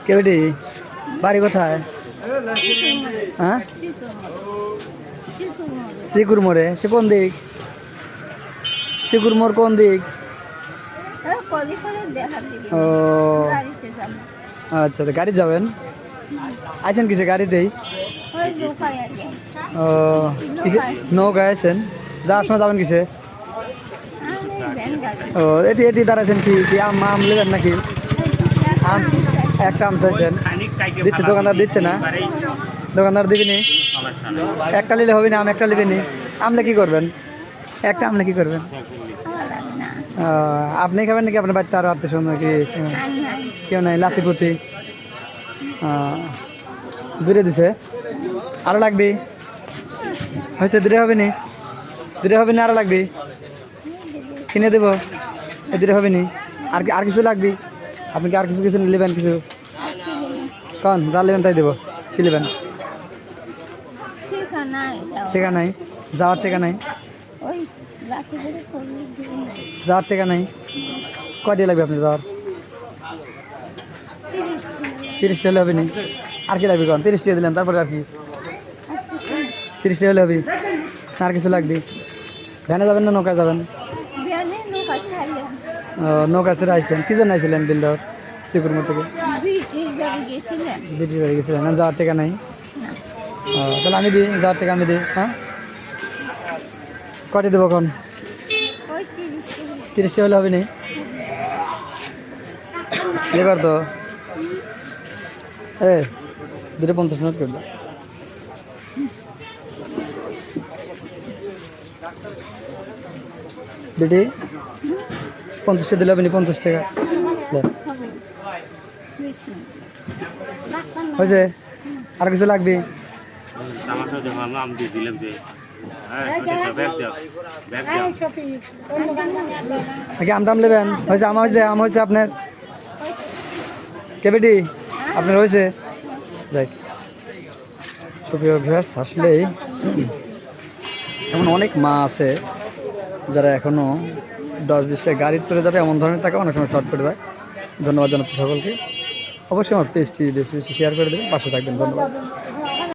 কেবেটি বাড়ি কোথায়? হ্যাঁ, শিকুর মোড়ে। সে কোন দিক? শিকুর মোড় কোন দিক? ও আচ্ছা, গাড়ি যাবেন? আছেন কিসে গাড়িতেই? ও নৌকায় আছেন? যাওয়ার সময় যাবেন কিসে? ও এটি এটি দাঁড়াইছেন কি কি আম আম নেবেন নাকি? আম একটা আম চাইছেন, দিচ্ছে দোকানদার দিচ্ছে না? দোকানদার দিবিনি? একটা নিলে হবে না, আম একটা নেবেনি? আমলে কি করবেন? একটা আমলে কি করবেন? আপনি খাবেন নাকি আপনার বাচ্চা আরো আত্মীয় স্বজন নাকি কেউ নাই? লাতিপুতি দূরে দিছে, আরো লাগবে? হয়েছে, দূরে হবে নি? দূরে হবে না, আরো লাগবে? কিনে দেবো, এই দূরে হবে নি? আর আর কিছু লাগবে? আপনি কি আর কিছু কিছু নেবেন? কিছু কন, যা নেবেন তাই দেবো। কি নেবেন? টেকা নাই, যাওয়ার টেকা নাই, যাওয়ার টেকা নাই। কয়টা লাগবে আপনি যাওয়ার? 30টা হলে হবে নি? আর কি লাগবে কন? 30টা দিলেন, তারপরে আর কি? 30টা হলে হবে, আর কিছু লাগবে? ভ্যানে যাবেন না নৌকায় যাবেন? নৌকা ছেড়ে আইসেন, কি জন্য আইছিলেন বিলদর শিকুরমোড় থেকে? ব্রিটিশ বাড়ি গেছিলেন না? যাওয়ার টেকা নাই? তাহলে আমি দিই, যাওয়ার টেকা আমি দিই। হ্যাঁ, কয়টা দেবো কন? 30টা হলে হবে নি? লেবার তো দুটো 50 মিনিট করবে। দিদি 50টা দিলে হবে নি? 50 টাকা হয়েছে, আর কিছু লাগবে? আম টাম নেবেন? হয়েছে, আম হয়েছে, আম হয়েছে আপনার? কেবেটি আপনার হয়েছে? যাই সুপ্রিয় ভিউয়ার্স, আসলেই এমন অনেক মা আছে যারা এখনও 10-20 টাকা গাড়ি চলে যাবে এমন ধরনের টাকা অনেক সময় শর্ট করে দেয়। ধন্যবাদ জানাচ্ছি সকলকে। অবশ্যই আমার পেজটি বেশি বেশি শেয়ার করে দেবেন, পাশে থাকবেন। ধন্যবাদ।